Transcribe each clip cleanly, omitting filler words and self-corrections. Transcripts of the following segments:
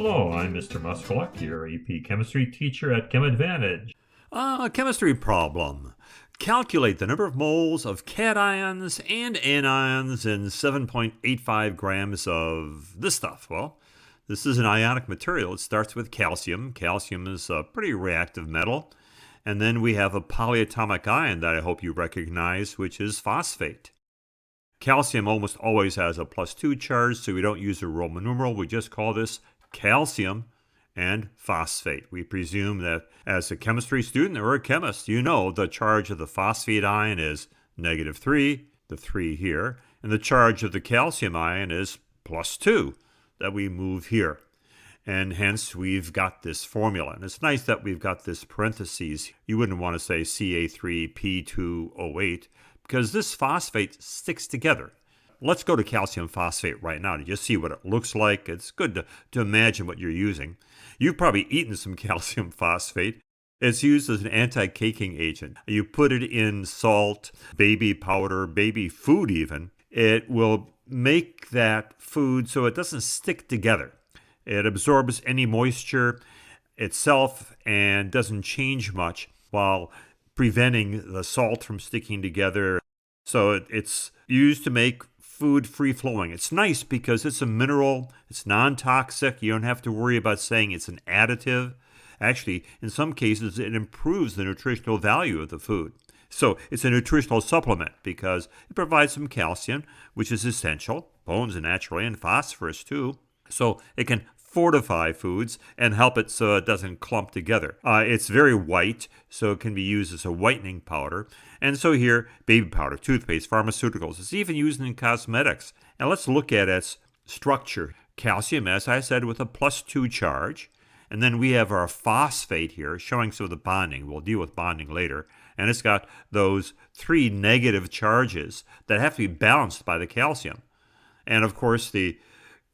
Hello, I'm Mr. Muskeluk, your AP Chemistry teacher at ChemAdvantage. Chemistry problem. Calculate the number of moles of cations and anions in 7.85 grams of this stuff. Well, this is an ionic material. It starts with calcium. Calcium is a pretty reactive metal. And then we have a polyatomic ion that I hope you recognize, which is phosphate. Calcium almost always has a +2 charge, so we don't use a Roman numeral. We just call this calcium and phosphate. We presume that as a chemistry student or a chemist, you know the charge of the phosphate ion is -3, the 3 here, and the charge of the calcium ion is +2 that we move here. And hence we've got this formula. And it's nice that we've got this parentheses. You wouldn't want to say Ca3P2O8 because this phosphate sticks together. Let's go to calcium phosphate right now to just see what it looks like. It's good to imagine what you're using. You've probably eaten some calcium phosphate. It's used as an anti-caking agent. You put it in salt, baby powder, baby food even. It will make that food so it doesn't stick together. It absorbs any moisture itself and doesn't change much while preventing the salt from sticking together. So it's used to make food free-flowing. It's nice because it's a mineral. It's non-toxic. You don't have to worry about saying it's an additive. Actually, in some cases, it improves the nutritional value of the food. So it's a nutritional supplement because it provides some calcium, which is essential, bones naturally, and phosphorus too. So it can fortify foods and help it so it doesn't clump together. It's very white, so it can be used as a whitening powder. And so here, baby powder, toothpaste, pharmaceuticals. It's even used in cosmetics. And let's look at its structure. Calcium, as I said, with a +2 charge. And then we have our phosphate here showing some of the bonding. We'll deal with bonding later. And it's got those 3 negative charges that have to be balanced by the calcium. And of course, the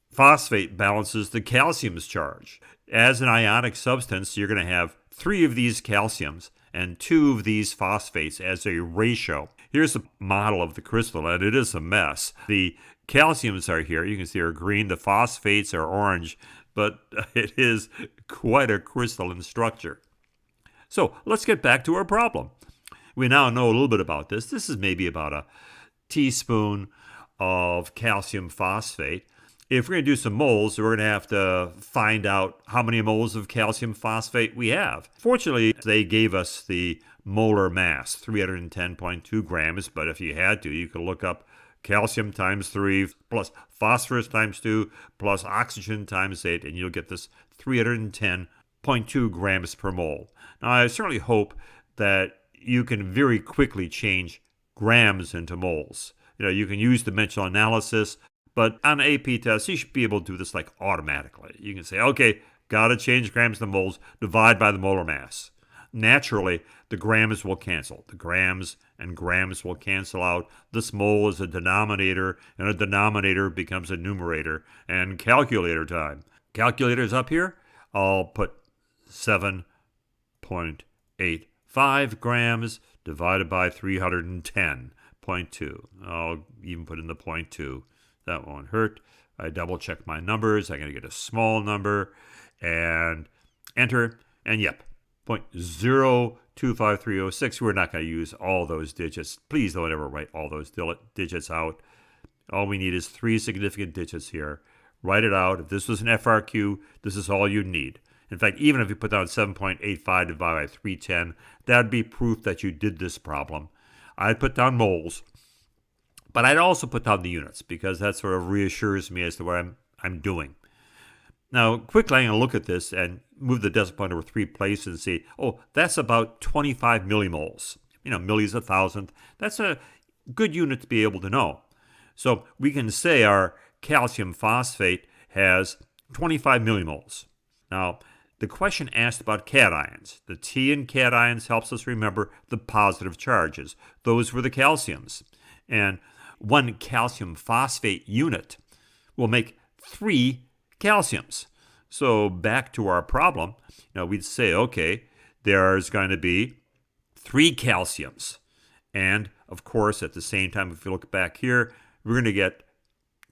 phosphate balances the calcium's charge. As an ionic substance, you're going to have 3 of these calciums and 2 of these phosphates as a ratio. Here's a model of the crystal, and it is a mess. The calciums are here. You can see are green. The phosphates are orange, but it is quite a crystalline structure. So let's get back to our problem. We now know a little bit about this. This is maybe about a teaspoon of calcium phosphate. If we're going to do some moles, we're going to have to find out how many moles of calcium phosphate we have. Fortunately, they gave us the molar mass, 310.2 grams, but if you had to, you could look up calcium times 3 plus phosphorus times 2 plus oxygen times 8, and you'll get this 310.2 grams per mole. Now, I certainly hope that you can very quickly change grams into moles. You can use dimensional analysis. But on AP tests, you should be able to do this like automatically. You can say, okay, got to change grams to moles, divide by the molar mass. Naturally, the grams will cancel. The grams and grams will cancel out. This mole is a denominator, and a denominator becomes a numerator. And calculator time. Calculator's up here. I'll put 7.85 grams divided by 310.2. I'll even put in the 0.2. That won't hurt. I double check my numbers. I'm going to get a small number and enter. And yep, 0.025306. We're not going to use all those digits. Please don't ever write all those digits out. All we need is 3 significant digits here. Write it out. If this was an FRQ, this is all you need. In fact, even if you put down 7.85 divided by 310, that would be proof that you did this problem. I'd put down moles. But I'd also put down the units because that sort of reassures me as to what I'm doing. Now, quickly, I'm going to look at this and move the decimal point over 3 places and see, oh, that's about 25 millimoles. Milli is 1,000th. That's a good unit to be able to know. So we can say our calcium phosphate has 25 millimoles. Now, the question asked about cations. The T in cations helps us remember the positive charges. Those were the calciums. And 1 calcium phosphate unit will make 3 calciums. So back to our problem, we'd say, okay, there's going to be 3 calciums. And of course, at the same time, if you look back here, we're going to get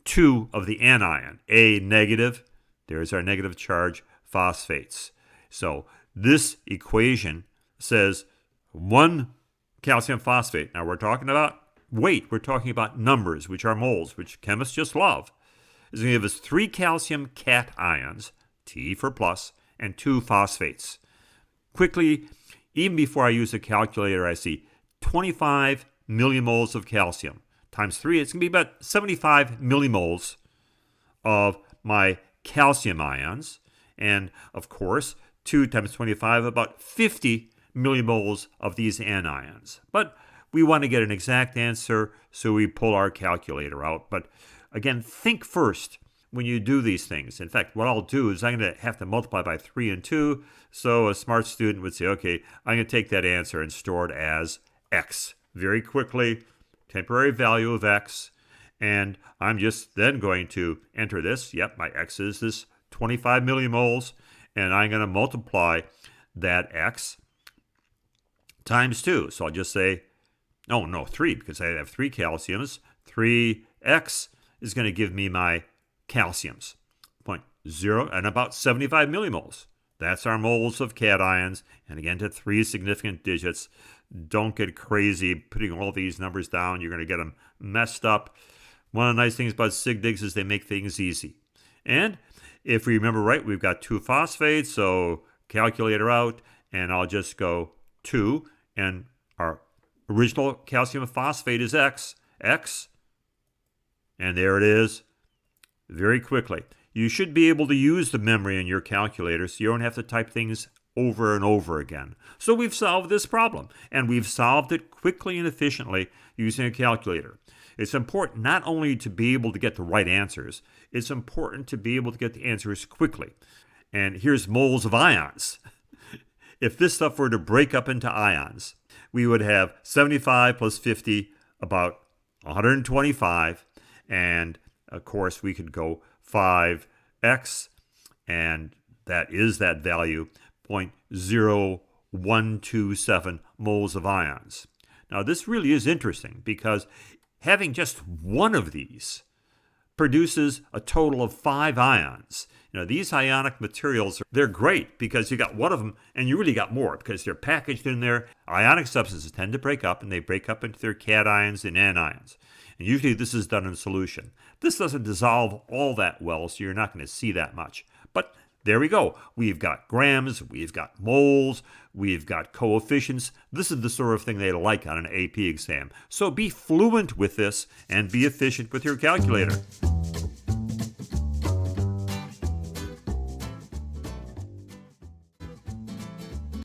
2 of the anion, A negative, There's our negative charge phosphates. So this equation says 1 calcium phosphate. Now we're talking about weight. We're talking about numbers, which are moles, which chemists just love. Is going to give us 3 calcium cations, T for plus, and 2 phosphates. Quickly, even before I use a calculator, I see 25 millimoles of calcium times 3. It's going to be about 75 millimoles of my calcium ions. And, of course, 2 times 25, about 50 millimoles of these anions. But we want to get an exact answer, so we pull our calculator out. But, again, think first when you do these things. In fact, what I'll do is I'm going to have to multiply by 3 and 2. So a smart student would say, okay, I'm going to take that answer and store it as X. Very quickly, temporary value of X. And I'm just then going to enter this. Yep, my X is this 25 millimoles. And I'm going to multiply that X times 2. So I'll just say, 3, because I have 3 calciums. 3X is going to give me my calciums, 0.0, and about 75 millimoles. That's our moles of cations. And again, to 3 significant digits. Don't get crazy putting all these numbers down. You're going to get them messed up. One of the nice things about sig digs is they make things easy. And if we remember right, we've got 2 phosphates, so calculator out, and I'll just go 2, and our original calcium phosphate is X, and there it is. Very quickly. You should be able to use the memory in your calculator so you don't have to type things over and over again. So we've solved this problem, and we've solved it quickly and efficiently using a calculator. It's important not only to be able to get the right answers, it's important to be able to get the answers quickly. And here's moles of ions. If this stuff were to break up into ions, we would have 75 plus 50, about 125, and of course, we could go 5x, and that is that value, 0.0127 moles of ions. Now, this really is interesting because having just one of these produces a total of 5 ions. These ionic materials, they're great because you got one of them and you really got more because they're packaged in there. Ionic substances tend to break up, and they break up into their cations and anions. And usually this is done in solution. This doesn't dissolve all that well, so you're not going to see that much. But there we go. We've got grams, we've got moles, we've got coefficients. This is the sort of thing they like on an AP exam. So be fluent with this and be efficient with your calculator.